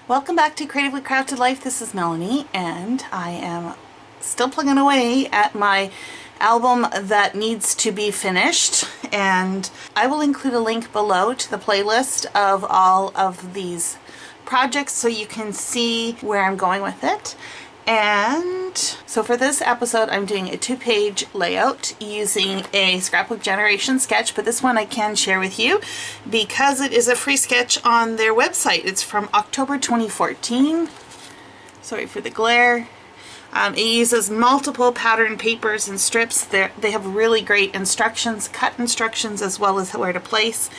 Welcome back to Creatively Crafted Life. This is Melanie, and I am still plugging away at my album that needs to be finished, and I will include a link below to the playlist of all of these projects so you can see where I'm going with it. And so for this episode, I'm doing a 2-page layout using a Scrapbook Generation sketch, but this one I can share with you because it is a free sketch on their website. It's from October 2014. Sorry for the glare. It uses multiple pattern papers and strips. They have really great instructions, cut instructions, as well as where to place.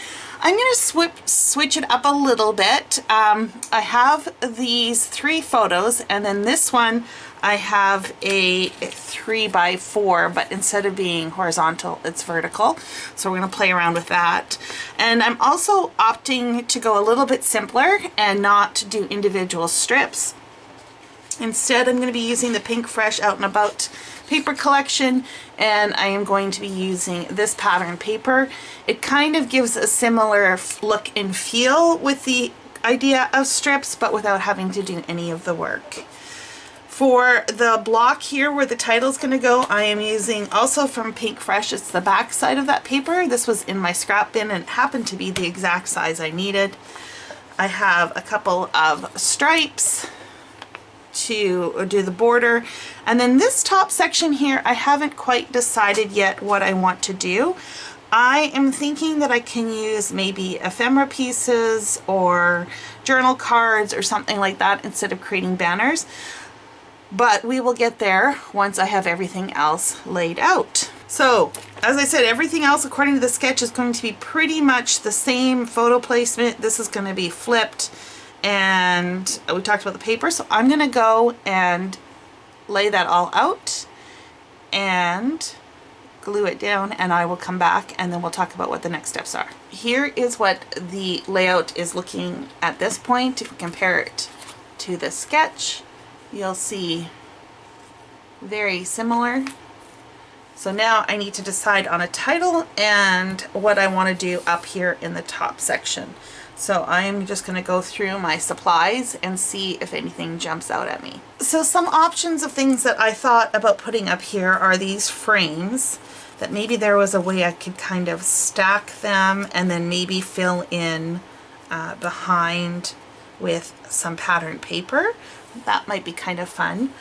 I'm going to switch it up a little bit. I have these 3 photos, and then this one I have a 3x4, but instead of being horizontal, it's vertical. So we're going to play around with that. And I'm also opting to go a little bit simpler and not do individual strips. Instead, I'm going to be using the Pink Fresh Out and About paper collection, and I am going to be using this pattern paper. It kind of gives a similar look and feel with the idea of strips, but without having to do any of the work. For the block here where the title is going to go, I am using also from Pink Fresh. It's the back side of that paper. This was in my scrap bin and it happened to be the exact size I needed. I have a couple of stripes to do the border, and then this top section here I haven't quite decided yet what I want to do. I am thinking that I can use maybe ephemera pieces or journal cards or something like that instead of creating banners, but we will get there once I have everything else laid out. So as I said, everything else according to the sketch is going to be pretty much the same photo placement. This is going to be flipped, and we talked about the paper, so I'm going to go and lay that all out and glue it down, and I will come back and then we'll talk about what the next steps are. Here is what the layout is looking at this point. If you compare it to the sketch, you'll see very similar. So now I need to decide on a title and what I want to do up here in the top section. So I'm just going to go through my supplies and see if anything jumps out at me. So some options of things that I thought about putting up here are these frames, that maybe there was a way I could kind of stack them and then maybe fill in behind with some patterned paper. That might be kind of fun.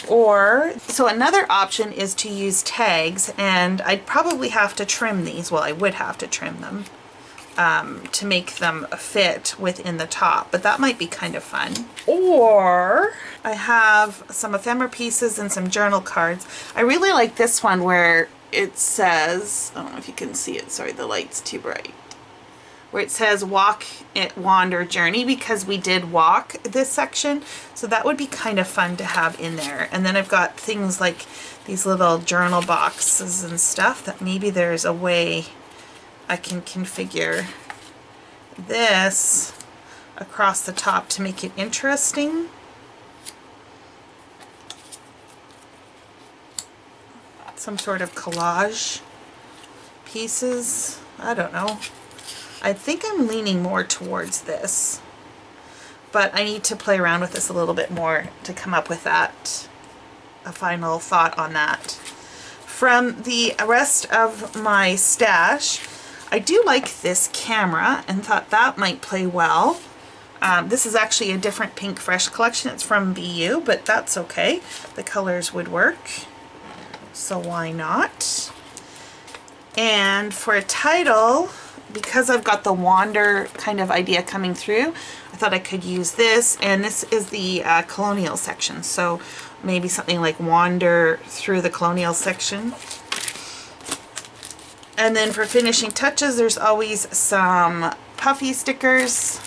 Or, so another option is to use tags, and I'd probably have to trim these. Well, I would have to trim them to make them fit within the top, but that might be kind of fun. Or I have some ephemera pieces and some journal cards. I really like this one where it says, I don't know if you can see it, sorry, the light's too bright, where it says walk it, wander, journey, because we did walk this section, so that would be kind of fun to have in there. And then I've got things like these little journal boxes and stuff that maybe there's a way I can configure this across the top to make it interesting. Some sort of collage pieces. I don't know. I think I'm leaning more towards this, but I need to play around with this a little bit more to come up with that, a final thought on that. From the rest of my stash, I do like this camera and thought that might play well. This is actually a different Pink Fresh collection. It's from BU, but that's okay. The colors would work, so why not? And for a title, because I've got the wander kind of idea coming through, I thought I could use this, and this is the colonial section, so maybe something like wander through the colonial section. And then for finishing touches, there's always some puffy stickers,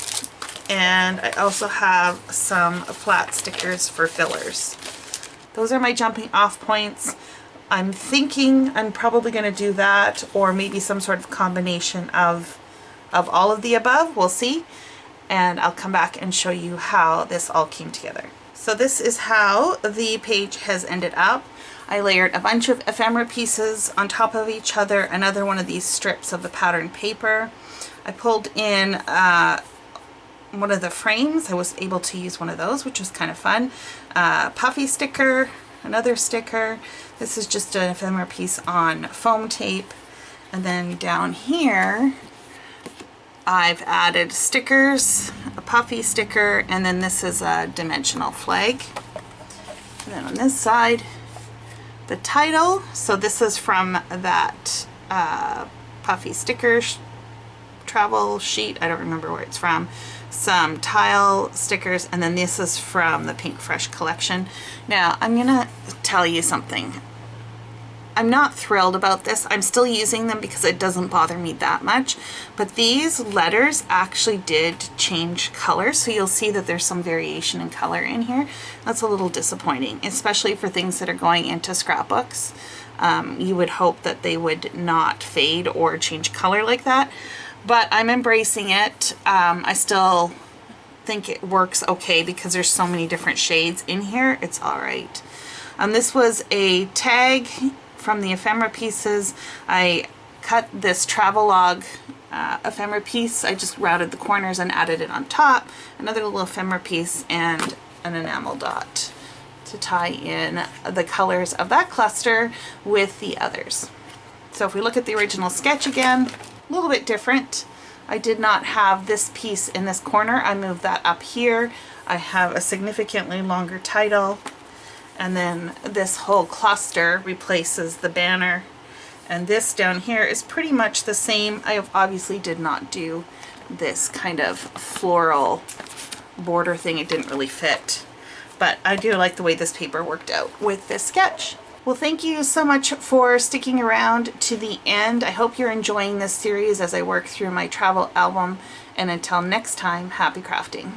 and I also have some flat stickers for fillers. Those are my jumping off points. I'm thinking I'm probably going to do that, or maybe some sort of combination of all of the above. We'll see, and I'll come back and show you how this all came together. So this is how the page has ended up. I layered a bunch of ephemera pieces on top of each other, another one of these strips of the patterned paper. I pulled in one of the frames. I was able to use one of those, which was kind of fun. Puffy sticker, another sticker. This is just an ephemera piece on foam tape. And then down here, I've added stickers, a puffy sticker, and then this is a dimensional flag. And then on this side, the title. So this is from that puffy sticker travel sheet. I don't remember where it's from. Some tile stickers, and then this is from the Pink Fresh collection. Now, I'm gonna tell you something. I'm not thrilled about this. I'm still using them because it doesn't bother me that much, but these letters actually did change color, so you'll see that there's some variation in color in here. That's a little disappointing, especially for things that are going into scrapbooks. You would hope that they would not fade or change color like that, but I'm embracing it. I still think it works okay because there's so many different shades in here. It's all right. This was a tag from the ephemera pieces. I cut this travelogue ephemera piece. I just routed the corners and added it on top. Another little ephemera piece and an enamel dot to tie in the colors of that cluster with the others. So if we look at the original sketch again, a little bit different. I did not have this piece in this corner. I moved that up here. I have a significantly longer title, and then this whole cluster replaces the banner, and this down here is pretty much the same. I obviously did not do this kind of floral border thing. It didn't really fit, but I do like the way this paper worked out with this sketch. Well, thank you so much for sticking around to the end. I hope you're enjoying this series as I work through my travel album, and until next time, happy crafting.